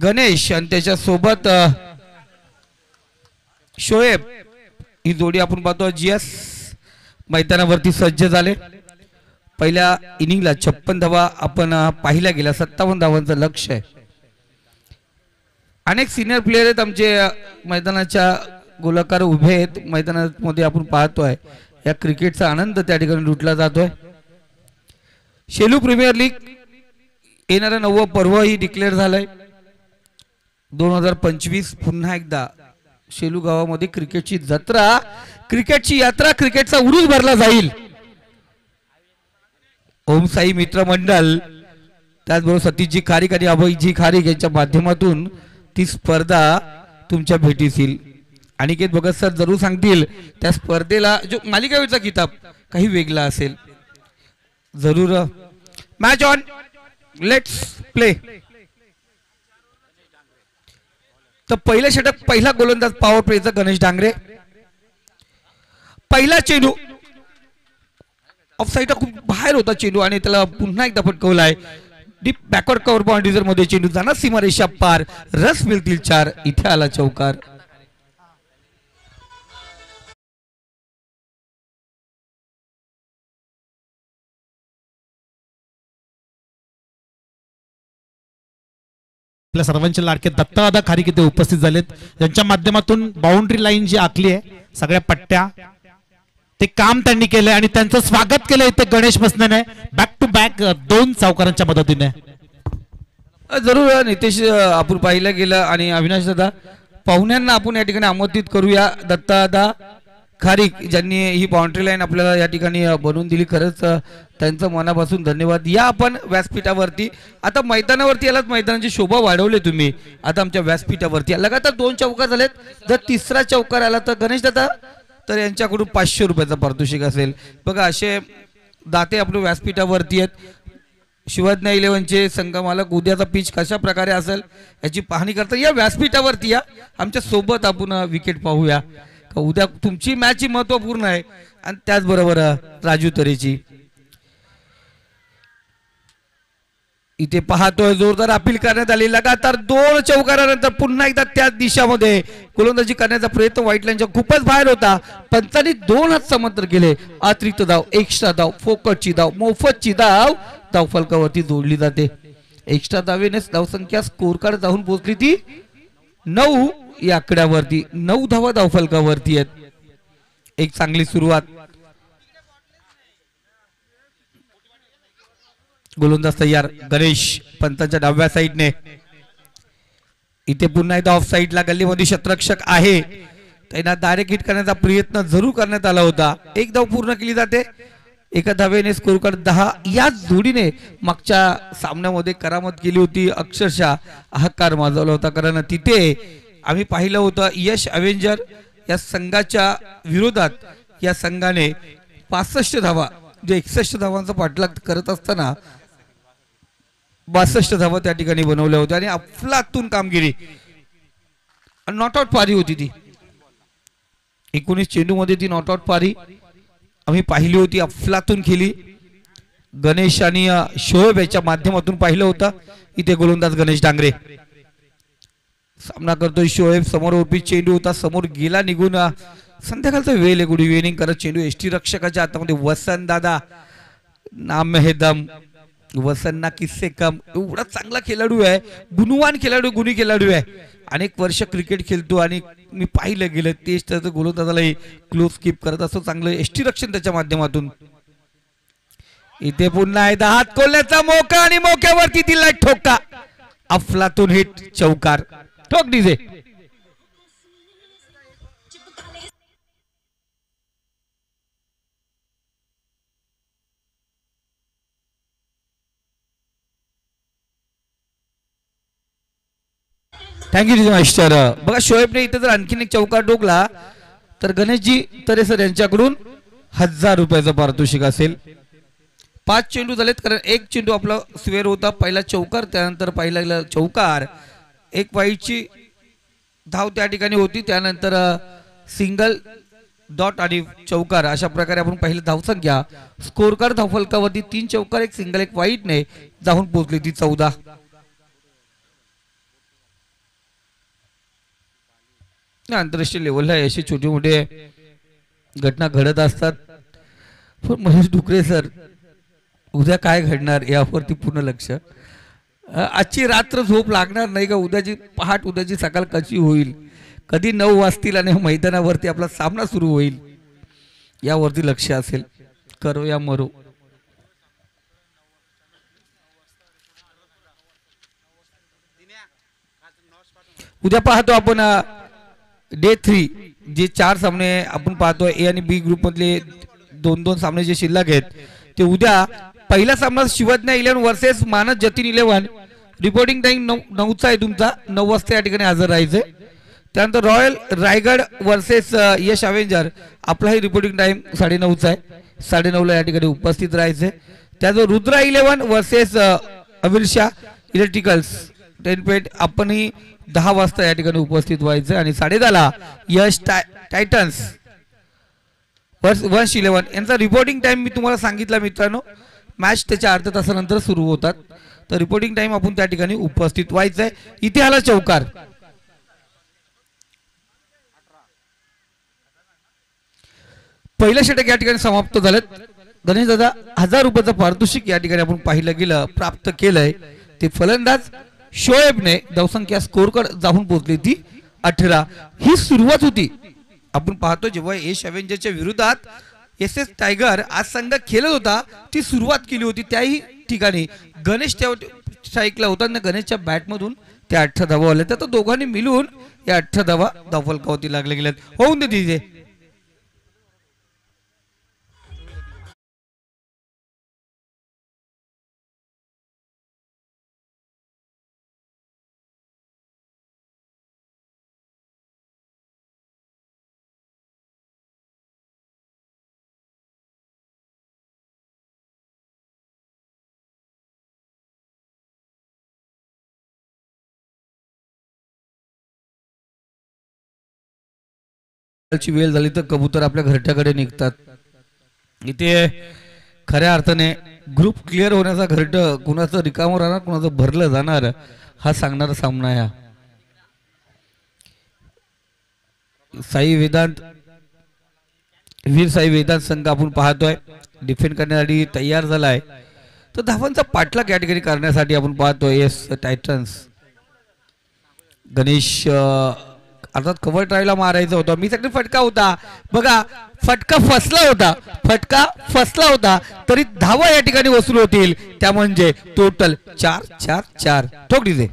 गणेश आणि त्याच्या सोबत शोएब ही जोडी आपण पाहतो जीएस मैदानावरती सज्ज झाले। पहिल्या इनिंगला 56 धावा आपण पाहिल्या गेल्या, 57 धावांचं लक्ष्य आहे। अनेक सिनियर प्लेयर आहेत आमचे मैदानाच्या गोलाकार उभे आहेत मैदानामध्ये, आपण पाहतोय या क्रिकेटचा आनंद त्या ठिकाणी लुटला जातोय। शेलू प्रीमियर लीग येणारा 9वं पर्व ही डिक्लेअर झालंय 2025। पुन्हा एकदा शेलू गावामध्ये क्रिकेटची जत्रा, क्रिकेटची यात्रा, क्रिकेटचा उरूस भरला जाईल। ओम साई मित्र मंडळ त्याचबरोबर सतीशजी खारीक आणि अभयजी खारीक यांच्या माध्यमातून ती स्पर्धा तुमच्या भेटीस येईल। अनिकेत भगत सर जरूर सांगतील त्या स्पर्धेला जो मालिकावीरचा किताब काही वेगळा असेल। जरूर मॅच ऑन, लेट्स प्ले। तर पहिला षटक, पहिला गोलंदाज पॉवर प्लेचा गणेश डांगरे। पहिला चेंडू ऑफ साइड खूप बाहेर होता चेंडू आणि त्याला पुन्हा एकदा फटकवलाय डीप बॅकवर्ड कव्हर बाउंड्रीजर मध्ये चेंडू जाणार सीमारेषा पार, रस मिळतील 4। इथे आला चौकार। सर्वांचे लाडके दत्तदादा खारीक इथे उपस्थित झालेत, ज्यांच्या माध्यमातून बाउंड्री लाईन जी आखली आहे सगळ्या पट्ट्या ते काम त्यांनी केलंय आणि त्यांचं स्वागत केलं इथे गणेश मसनेने बॅक टू बॅक 2 चौकारांच्या मदतीने। जरूर नितेश आपण पाहिलं गेलं आणि अविनाश दादा पाहुण्यांना आपण या ठिकाणी आमंत्रित करूया। दत्तदादा खारीक ज्यांनी ही बाउंड्री लाईन आपल्याला या ठिकाणी बनवून दिली, खरंच त्यांचं मनापासून धन्यवाद। या आपण व्यासपीठावरती आता मैदानावरती आलात, मैदानाची शोभा वाढवली तुम्ही। आता आमच्या व्यासपीठावरती लगातार 2 चौकार झालेत, जर तिसरा चौकार आला तर गणेश दादा तर यांच्याकडून 500 रुपयाचा पारितोषिक असेल। बघा असे दाते आपल्या व्यासपीठावरती आहेत। शिवज्ञ 11चे संघमालक उद्याचा पिच कशा प्रकारे असेल याची पाहणी करता या व्यासपीठावरती या, आमच्या सोबत आपण विकेट पाहूया। उद्या तुमची मॅच ही महत्वपूर्ण आहे आणि त्याचबरोबर राजू तरेची। इथे पाहतोय जोरदार अपील करण्यात आली, लगातार 2 चौकारानंतर पुन्हा एकदा त्याच दिशामध्ये गोलंदाजी करण्याचा प्रयत्न व्हाईट लाईनच्या खूपच बाहेर होता। पंचांनी 2 हात समांतर केले, अतिरिक्त धाव, एक्स्ट्रा धाव, फोकटची धाव, मोफतची धाव धावफलकावरती जोडली जाते। एक्स्ट्रा धावेनेच धावसंख्या स्कोर कार्ड जाऊन पोहोचली ती 9 या आकड्यावरती, 9 धावा धावफलकावरती आहेत। एक चांगली सुरुवात, गोलंदाज तयार गणेश पंतांच्या डाव्या साईडने। इथे पुन्हा एकदा ऑफ साईडला गल्लीमध्ये शतरक्षक आहे, त्यांना डायरेक्ट हिट करण्याचा प्रयत्न जरूर करण्यात आला होता। एक धाव पूर्ण केली जाते, एका धावेने स्कोर कार्ड 10। या जोडीने मागच्या सामन्यामध्ये करामत केली होती, अक्षरशः हाहाकार माजवला होता, कारण तिथे आम्ही पाहिलं होतं यश अवेंजर या संघाच्या विरोधात या संघाने 65 धावा जे 61 धावांचा पाठलाग करत असताना 62 धावा त्या ठिकाणी बनवल्या होत्या आणि अफलातून कामगिरी, नॉट आउट पारी होती ती। 19 चेंडू मध्ये ती नॉट आउट पारी आम्ही पाहिली होती, अफलातून खेळली गणेश आणि शोएब याच्या माध्यमातून पाहिलं होतं। इथे गोलंदाज गणेश डांगरे सामना करतोय शोएब, समोर ओपी चेंडू होता, समोर गेला निघून। संध्याकाळचा वेळ गुड इव्हिनिंग करत चेंडू एसटी रक्षकाच्या हातामध्ये। वसंत दादा नाम है दम, वसंत ना किस्से कम, एवढा चांगला खेळाडू आहे, गुणवान खेळाडू, गुणी खेळाडू आहे, अनेक वर्ष क्रिकेट खेळतो आणि मी पाहिलं गेलं तेच त्याचं गोलंदाजालाही क्लोज कीप करत असतो, चांगलं एसटी रक्षण त्याच्या माध्यमातून। इथे पुन्हा एकदा हात खोलण्याचा मौका आणि मौक्यावरती दिला ठोका, अफलातून हिट, चौकार, ठोक डीजे। Thank you master. बघा शोएबने इथे जर आणखीन एक चौकार ठोकला तर गणेशजी तरे सर यांच्याकडून 1000 रुपयाचा पारितोषिक असेल। 5 चेंडू झालेत, कारण एक चेंडू आपला स्वेअर होता, पहिला चौकार, त्यानंतर पहिला चौकार, एक वाईटची धाव त्या ठिकाणी होती, त्यानंतर सिंगल डॉट आणि चौकार, अशा प्रकारे आपण पहिली धावसंख्या स्कोर कार्ड धावफलकावरती 3 चौकार, एक सिंगल, एक वाईटने जाऊन पोहोचली ती 14। आंतरराष्ट्रीय लेवलला असे छोटे मोठे घटना घडत असतात. पण महेश डुकरे सर, उद्या काय घडणार यावरती पूर्ण लक्ष. आजची रात्र झोप लागणार नाही का, उद्याची पहाट उद्याची सकाळ कशी होईल, कधी 9 वाजतील आणि मैदानावरती आपला सामना सुरू होईल यावरती लक्ष असेल. करो या मरो. उद्या पाहतो आपण डे 3 जे 4 सामने आपण पाहतोय ए आणि बी ग्रुप मधले 2-2 सामने जे शिल्लक आहेत ते उद्या. पहिला सामना शिवज्ञा 11 वर्सेस मानस जतीन 11. रिपोर्टिंग टाइम 9चा आहे तुमचा, 9 वाजता या ठिकाणी हजर राहायचंय. त्यानंतर रॉयल रायगड वर्सेस यश अवेंजर, आपलाही रिपोर्टिंग टाइम 9:30चा आहे. 9:30ला या ठिकाणी उपस्थित राहायचंय. त्याचं रुद्रा 11 वर्सेस अविरशा इलेक्ट्रिकल्स 10 पॉइंट, आपणही 10 वाजता या ठिकाणी उपस्थित व्हायचं. आणि 10:30ला यश टायटन्स वर्ष 11 यांचा रिपोर्टिंग टाइम मी तुम्हाला सांगितला मित्रांनो. मॅच त्याच्या अर्ध्या तासानंतर सुरू होतात, तर रिपोर्टिंग टाइम आपण त्या ठिकाणी उपस्थित व्हायचंय. इथे आला चौकार. पहिलं षटक या ठिकाणी समाप्त झालं. गणेश दादा 1000 रुपयाचं पारितोषिक या ठिकाणी आपण पाहिलं गेलं प्राप्त केलंय. ते फलंदाज शोएबने धावसंख्या स्कोर कडे जाऊन पोहोचली ती 18. ही सुरुवात होती. आपण पाहतो जेव्हा एश अवेंजरच्या विरोधात एस एस टायगर आज संघ खेळत होता, ती सुरुवात केली होती त्याही ठिकाणी गणेश स्ट्राईकला होता आणि गणेशच्या बॅटमधून त्या 18 धावा आल्या. तर दोघांनी मिळून या 18 धावा धावफलकावरती लागल्या गेल्यात. होऊन दे तिथे. ची वेळ झाली तर कबूतर आपल्या घरट्याकडे निघतात. इथे खऱ्या अर्थाने ग्रुप क्लिअर होण्याचा घरट कुणाचं रिकामं राहणार कुणाचं भरलं जाणार हा सांगणारा सामना आहे. साई वेदांत वीर साई वेदांत संघ आपण पाहतोय डिफेंड करण्यासाठी तयार झालाय. तर धावांचा पाठलाग या ठिकाणी करण्यासाठी आपण पाहतोय एस टायटन्स. गणेश अर्थात कव्हर ट्रायला मारायचा होता, मी सगळी फटका होता बघा, फटका फसला होता तरी धावा या ठिकाणी वसूल होतील. त्या म्हणजे टोटल 4-4-4. ठोक डीजे.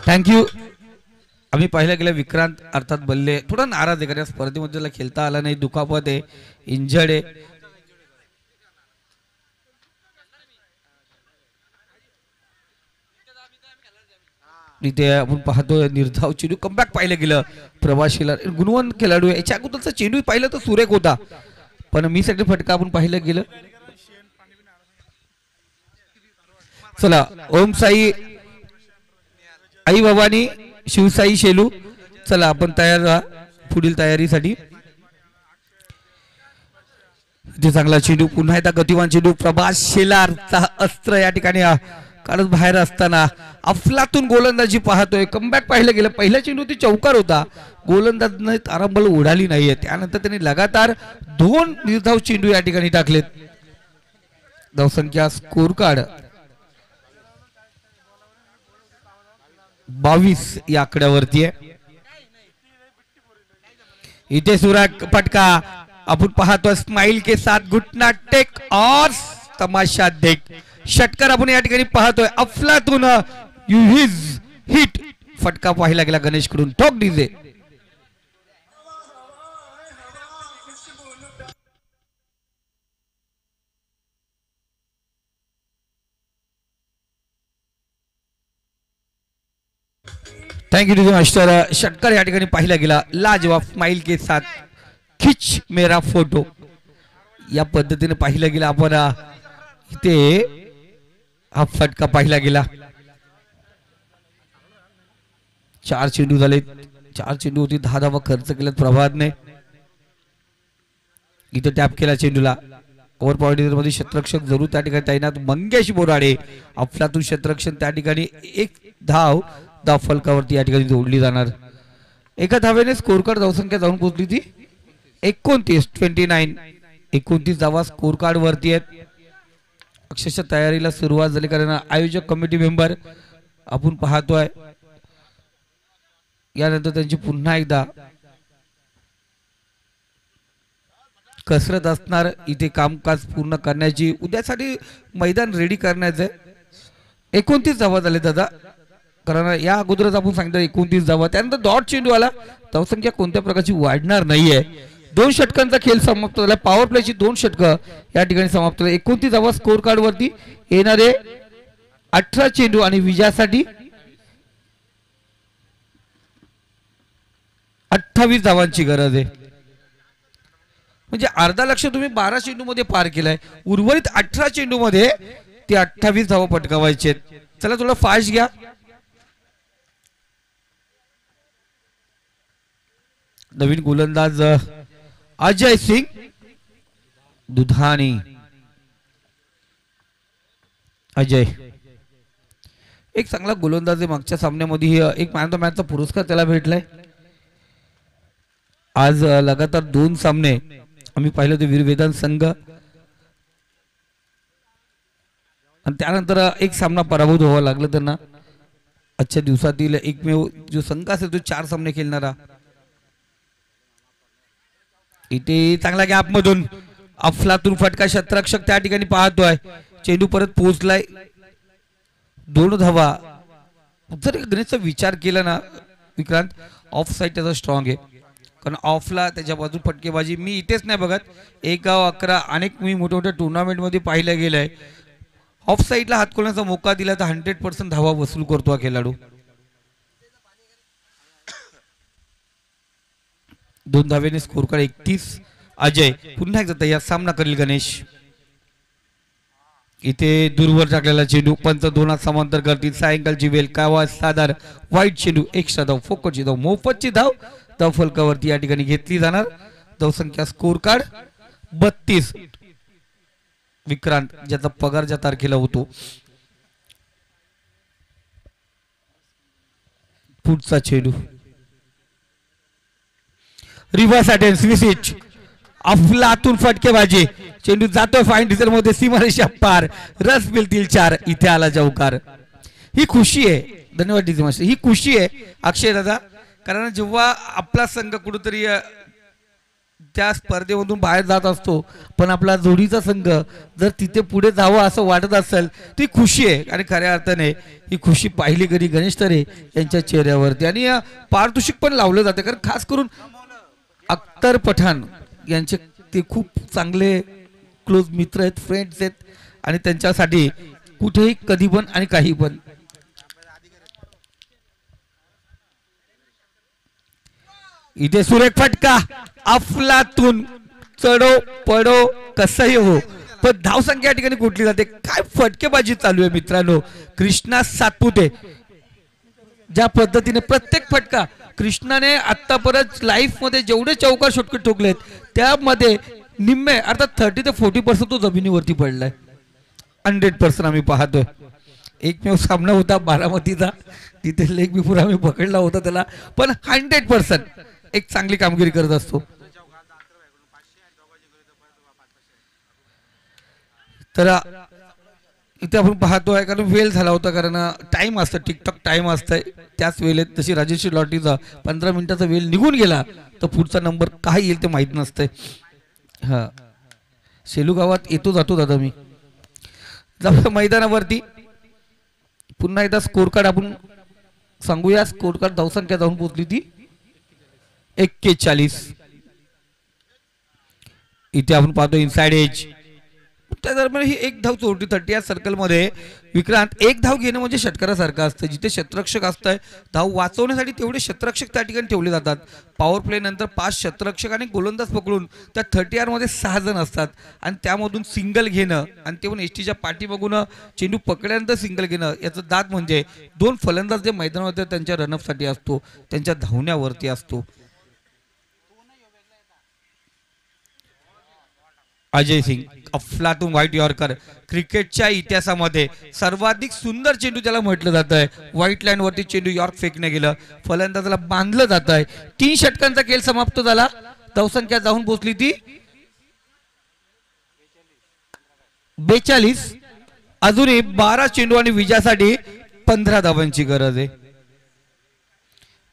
थँक्यू. आम्ही पाहिलं गेलं विक्रांत अर्थात बल्ले थोडा नाराज आहे, कारण स्पर्धेमध्ये त्याला खेळता आला नाही, दुखापत आहे, इंजर्ड आहे. इथे आपण पाहतोय निर्धाव चेंडू कमबॅक पाहिलं गेलं. प्रभाशीला गुणवंत खेळाडू आहे. याच्या अगोदरचा चेंडू पाहिलं तर सुरेख होता, पण मी सगळे फटका आपण पाहिलं गेलं. चला ओम साई आई भवानी शिवसाई शेलू, चला आपण तयार राहा पुढील तयारीसाठी. इथे चांगला चेंडू, पुन्हा एकदा गतिवान चेंडू. प्रभास शेलारचा अस्त्र या ठिकाणी काढत बाहेर असताना अफलातून गोलंदाजी पाहतोय. कमबॅक पाहिलं गेलं. पहिला चेंडू ती चौकार होता, गोलंदाजने तारांबळ उडाली नाहीये. त्यानंतर त्यांनी लगातार 2 निर्धाव चेंडू या ठिकाणी टाकलेत. धावसंख्या स्कोर कार्ड 22 या आकड्यावरती आहे. इथे सुराग फटका आपण पाहतो. स्माइल के साथ घुटना टेक और तमाशा देख. षटकार आपण या ठिकाणी पाहतोय. अफलातून हिट फटका पाहिला गेला गणेश कडून. ठोक डीजे. Thank you master. षटकार या ठिकाणी पाहिला गेला. लाजवाब स्माइल के साथ खिच मेरा फोटो या पद्धतीने पाहिलं गेला. आपण इथे हा फटका पाहिला गेला. 4 चेंडू झाले. 4 चेंडू होती, 10 धावा खर्च केल्यात प्रभातने. इथे टॅप केला चेंडूला. ओव्हर पॉइंट मध्ये क्षेत्ररक्षक जरूर त्या ठिकाणी तैनात. मंगेश बोराडे अफलातून क्षेत्ररक्षण त्या ठिकाणी एक धाव फलकावरती या ठिकाणी जोडली जाणार. एका धावेने स्कोर कार्ड धावसंख्या जाऊन पोहोचली ती 29 29 धावा स्कोर कार्ड वरती आहेत. अक्षरशः तयारीला सुरुवात झाली कारण आयोजक कमिटी मेंबर आपण पाहतोय यानंतर त्यांची पुन्हा एकदा कसरत असणार इथे कामकाज पूर्ण करण्याची. उद्यासाठी मैदान रेडी करण्याचं. 29 धावा झाले दादा कारण या अगोदरच आपण सांगितलं 29 धावा. त्यानंतर डॉट चेंडू आला. धावसंख्या कोणत्या प्रकारची वाढणार नाहीये. 2 षटकांचा खेळ समाप्त झाला. पॉवर प्लेची 2 षटकं या ठिकाणी समाप्त झाले. 29 धावा स्कोर कार्ड वरती. येणारे 18 चेंडू आणि विजयासाठी 28 धावांची गरज आहे. म्हणजे अर्धा लक्ष तुम्ही 12 चेंडू मध्ये पार केलाय. उर्वरित 18 चेंडू मध्ये ते 28 धावा पटकावायचे. चला थोडं फास्ट घ्या. नवीन गोलंदाज अजय सिंग दुधानी. अजय एक चांगला गोलंदाज आहे. मागच्या सामन्यामध्ये एक मॅन ऑफ द मॅचचा पुरस्कार त्याला भेटलाय. आज लगातार 2 सामने आम्ही पाहिले होते वीरवेदांत संघ आणि त्यानंतर एक सामना पराभूत व्हावा लागला त्यांना. आजच्या दिवसातील एकमेव जो संघ असेल तो 4 सामने खेळणारा. इथे चांगला गॅप मधून अफलातून फटका क्षेत्ररक्षक त्या ठिकाणी पाहतोय. चेंडू परत पोहोचलाय. 2 धावा. जर गणेशचा विचार केला ना विक्रांत ऑफ साइड त्याचा स्ट्रॉंग आहे कारण ऑफला त्याच्या बाजू फटकेबाजी मी इथेच नाही बघत. 1 गाव 11 अनेक मी मोठ्या मोठ्या टुर्नामेंट मध्ये पाहिलं गेलंय. ऑफ साइडला हात खोलण्याचा मौका दिला तर 100% धावा वसूल करतो हा खेळाडू. 2 धावेने स्कोर कार्ड 31. अजय पुन्हा एकदा तयार सामना करेल गणेश. इथे दूरवर टाकलेला चेंडू पंच 2 हात समांतर करतील. सायंकाळची वेळ कावा साधार वाईट चेंडू एक्स्ट्रा धाव फोकटची धाव मोफतची धाव धाव फलकावरती या ठिकाणी घेतली जाणार. धावसंख्या स्कोर कार्ड 32. विक्रांत ज्याचा पगार ज्या तारखेला होतो. पुढचा चेंडू रिव्हर्स अटेम्प्ट स्विच अफलातून फटकेबाजी. चेंडू जातोय फाईन डिझेल मध्ये सीमारेषा पार. रस मिळतील 4. इथे आला चौकार. ही खुशी आहे. धन्यवाद डीजे मास्टर. ही खुशी आहे अक्षय दादा कारण जेव्हा आपला संघ कुठेतरी त्या स्पर्धेमधून बाहेर जात असतो पण आपला जोडीचा संघ जर तिथे पुढे जावं असं वाटत असेल ती खुशी आहे. आणि खऱ्या अर्थाने ही खुशी पाहिली कधी गणेश तरे यांच्या चेहऱ्यावरती. आणि पारितोषिक पण लावलं जाते कारण खास करून अख्तर पठाण यांचे ते खूप चांगले क्लोज मित्र आहेत फ्रेंड्स आहेत आणि त्यांच्यासाठी कुठेही कधी पण आणि काही पण. इथे सुरेख फटका अफलातून चढो पडो कसंही हो पण धावसंख्या ठिकाणी कुठली जाते. काय फटकेबाजी चालू आहे मित्रांनो. कृष्णा सातपुते ज्या पद्धतीने प्रत्येक फटका कृष्णाने आतापर्यंत लाईफ मध्ये जेवढे चौकार षटके ठोकलेत त्यामध्ये निम्मे अर्थात 30 ते 40% तो जमिनीवरती पडलाय. 100% आम्ही पाहतोय. एकमेव सामना होता बारामतीचा तिथे लेग बिफोर आम्ही पकडला होता त्याला पण 100% एक चांगली कामगिरी करत असतो. तर इथे आपण पाहतोय कारण वेळ झाला होता कारण टाइम असतं टिकटॉक टाइम असतंय त्याच वेळेत तशी राजेश्री लॉटरीचा 15 मिनिटाचा वेळ निघून गेला तर पुढचा नंबर काय येईल ते माहित नसतंय. हा सेलू गावात येतो जातो दादा मी. जाऊ मैदानावरती पुन्हा एकदा स्कोर कार्ड आपण सांगूया. स्कोर कार्ड धावसंख्या जाऊन पोहोचली ती 41. इथे आपण पाहतो इनसाइड एज त्या दरम्यान ही 1 धाव चोरटी 30 या सर्कल मध्ये विक्रांत 1 धाव घेणं म्हणजे षटकारासारखं असतं. जिथे क्षेत्ररक्षक असतंय धाव वाचवण्यासाठी तेवढे क्षेत्ररक्षक त्या ठिकाणी ठेवले जातात. पॉवर प्ले नंतर 5 क्षेत्ररक्षक आणि गोलंदाज पकडून त्या 30 मध्ये 6 जण असतात आणि त्यामधून सिंगल घेणं आणि ते पण एसटीच्या पाठी बघून चेंडू पकडल्यानंतर सिंगल घेणं याचं दात म्हणजे 2 फलंदाज जे मैदानावर त्यांच्या रनअपसाठी असतो त्यांच्या धावण्यावरती असतो. अजय सिंग अफलातून व्हाईट यॉर्कर. क्रिकेटच्या इतिहासामध्ये सर्वाधिक सुंदर चेंडू ज्याला म्हटलं जात आहे. व्हाईट लाईन वरती चेंडू यॉर्क फेकणे गेलं, फलंदाजाला बांधलं जात आहे. 3 षटकांचा खेळ समाप्त झाला. धावसंख्या जाऊन पोहोचली ती 42. अजूनही 12 चेंडू आणि विजयासाठी 15 धावांची गरज आहे.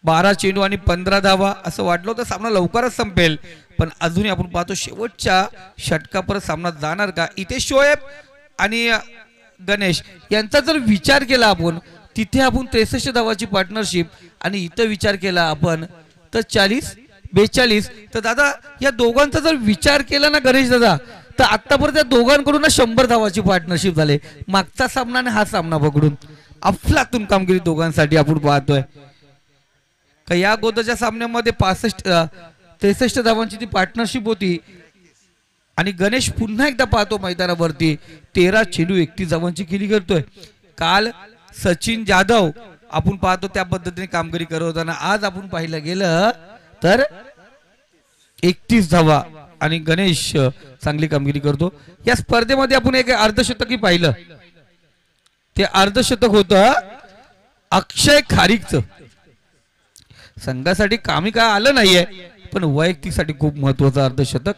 12 चेंडू आणि 15 धावा. असं वाटलं होतं सामना लवकरच संपेल, पण अजूनही आपण पाहतो शेवटच्या षटकापर्यंत सामना जाणार का. इथे शोएब आणि गणेश यांचा जर विचार केला आपण, तिथे आपण 63 धावाची पार्टनरशिप, आणि इथं विचार केला आपण तर 40-42. तर दादा या दोघांचा जर विचार केला ना गणेश दादा, तर आतापर्यंत त्या दोघांकडून 100 धावाची पार्टनरशिप झाले. मागचा सामना आणि हा सामना पकडून अफलातून कामगिरी दोघांसाठी आपण पाहतोय. का या अगोदरच्या सामन्यामध्ये 63 धावांची ती पार्टनरशिप होती, आणि गणेश पुन्हा एकदा पाहतो मैदानावरती 13 चेंडू 31 धावांची केली करतोय. काल सचिन जाधव आपण पाहतो त्या पद्धतीने कामगिरी करत होताना, आज आपण पाहिलं गेलं तर 31 धावा आणि गणेश चांगली कामगिरी करतो. या स्पर्धेमध्ये आपण एक अर्धशतकही पाहिलं, ते अर्धशतक होतं अक्षय खारीकचं. संघासाठी कामी काय आलं नाहीये, पण वैयक्तिकसाठी खूप महत्वाचं अर्धशतक.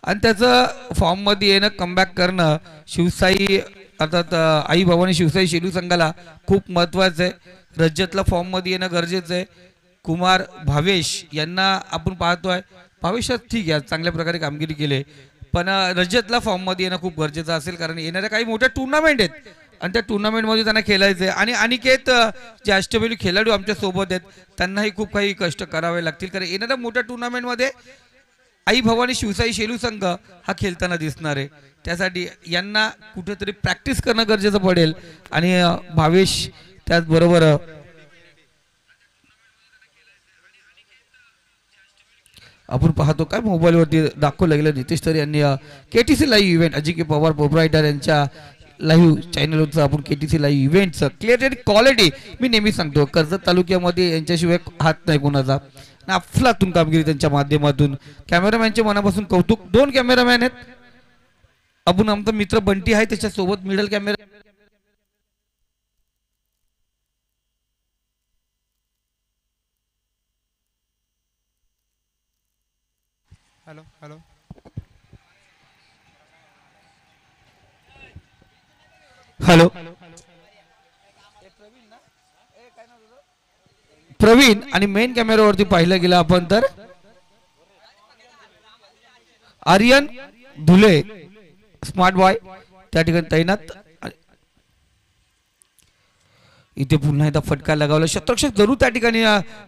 आणि त्याचं फॉर्म मध्ये येणं, कमबॅक करणं शिवसाई अर्थात आई भवानी शिवसाई शेलू संघाला खूप महत्वाचं आहे. रजतला फॉर्म मध्ये येणं गरजेचं आहे. कुमार भावेश यांना आपण पाहतोय, भावेश ठीक आहे चांगल्या प्रकारे कामगिरी केली, पण रजतला फॉर्म मध्ये येणं खूप गरजेचं असेल, कारण येणाऱ्या काही मोठ्या टुर्नामेंट आहेत आणि त्या टुर्नामेंटमध्ये त्यांना खेळायचं आहे. आणि अनिकेत जे अष्टपैलू खेळाडू आमच्या सोबत आहेत, त्यांनाही खूप काही कष्ट करावे लागतील, कारण येणाऱ्या मोठ्या टुर्नामेंटमध्ये आई भवानी शिवसाई शेलू संघ हा खेळताना दिसणार आहे. त्यासाठी यांना कुठेतरी प्रॅक्टिस करणं गरजेचं पडेल. आणि भावेश त्याचबरोबर आपण पाहतो काय मोबाईलवरती दाखवलं गेलं, नितेश तर यांनी केटीसी लाईव्ह इव्हेंट अजिंक्य पवार प्रोप्रायटर यांच्या लाईव्ह चॅनलवरचं आपण केटीसी लाईव्ह इव्हेंटचं क्लिअर क्वालिटी मी नेहमी सांगतो, कर्जत तालुक्यामध्ये यांच्याशिवाय हात नाही कोणाचा. अफलातून कामगिरी त्यांच्या माध्यमातून. कॅमेरामॅनच्या मनापासून कौतुक. 2 कॅमेरामॅन आहेत. आपण आमचा मित्र बंटी आहे त्याच्यासोबत middle camera. Hello hello hello Praveen. आणि मेन कॅमेरावरती पाहिलं गेलं आपण तर आर्यन धुले स्मार्ट बॉय त्या ठिकाणी तैनात. इथे पुन्हा एकदा फटका लगावला. शतरक्षक जरूर त्या ठिकाणी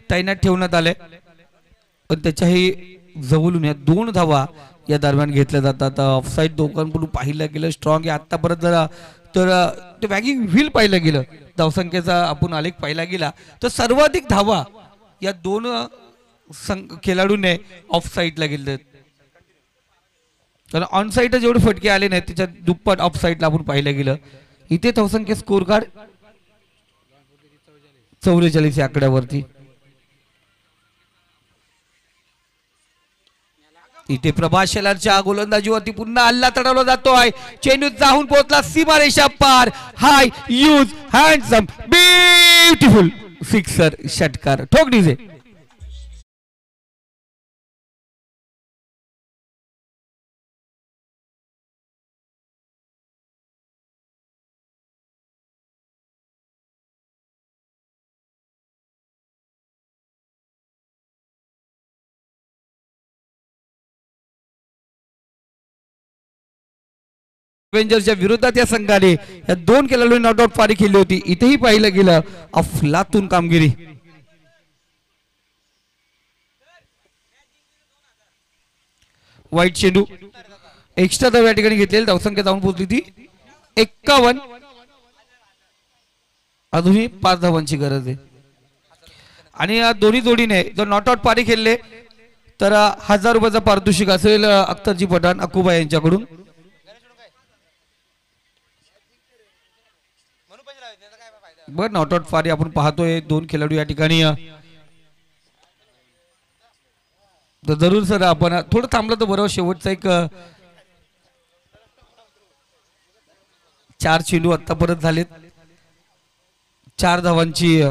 तैनात ठेवण्यात आले, पण त्याच्याही जवळून या 2 धावा या दरम्यान घेतल्या जातात. ऑफसाईड दोघांकडून पाहिलं गेलं स्ट्रॉंग आहे. आतापर्यंत जर तर ते वॅगिंग व्हील पाहिलं गेलं, धावसंख्येचा आपण आलेख पाहिला गेला तर सर्वाधिक धावा या 2 खेळाडूने ऑफ साईडला गेले. तर ऑन साईडला जेवढे फटके आले नाहीत त्याच्या दुप्पट ऑफ साईडला आपण पाहिलं गेलं. इथे धावसंख्या स्कोर कार्ड 44 या आकड्यावरती. इथे प्रभास शेलारच्या गोलंदाजीवरती पुन्हा हल्ला चढवला जातोय. चेंडू जाऊन पोहोचला सीमारेषा पार. हाय यूज हँडसम ब्युटिफुल सिक्सर षटकार ठोक डीजे. अवेंजरच्या विरोधात या संघाने या 2 खेळाडूंनी नॉट आउट पारी खेळली होती. इथेही पाहिलं गेलं अफलातून कामगिरी. वाईट चेंडू एक्स्ट्रा धाव या ठिकाणी घेतलेली. धावसंख्या जाऊन पोहोचली ती 51. अजूनही 5 धावांची गरज आहे. आणि या दोन्ही जोडीने जर नॉट आउट पारी खेळले तर 1000 रुपयाचा पारितोषिक असेल अख्तरजी पठाण अकुबा यांच्याकडून. बर नॉट आउट पारी आपण पाहतोय 2 खेळाडू या ठिकाणी. तर जरूर सर आपण थोडं थांबलं तर बरोबर. शेवटचा एक 4 चेंडू आता परत झालेत. 4 धावांची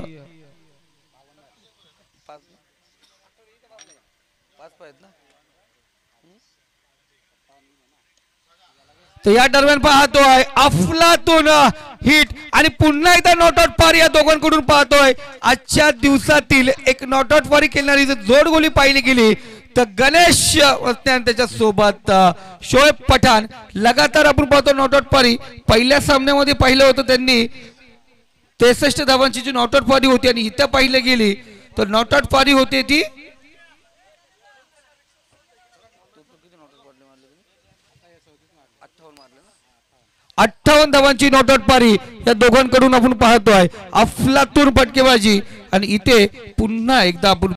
तर या दरम्यान पाहतोय अफलातून हिट आणि पुन्हा एकदा नॉट आउट पारी या दोघांकडून पाहतोय. आजच्या दिवसातील एक नॉट आउट पारी खेळणारी जर जोड गोली पाहिली गेली तर गणेश वसने त्याच्या सोबत शोएब पठाण. लगातार आपण पाहतो नॉट आउट पारी. पहिल्या सामन्यामध्ये पाहिलं होतं त्यांनी 63 धावांची जी नॉट आउट पारी होती आणि इथं पाहिलं गेली तर नॉट आउट पारी होती ती 58 धावांची नॉट आउट पारी या दोघांकडून आपण पाहतोय. अफलातून फटकेबाजी आणि इथे पुन्हा एकदा आपण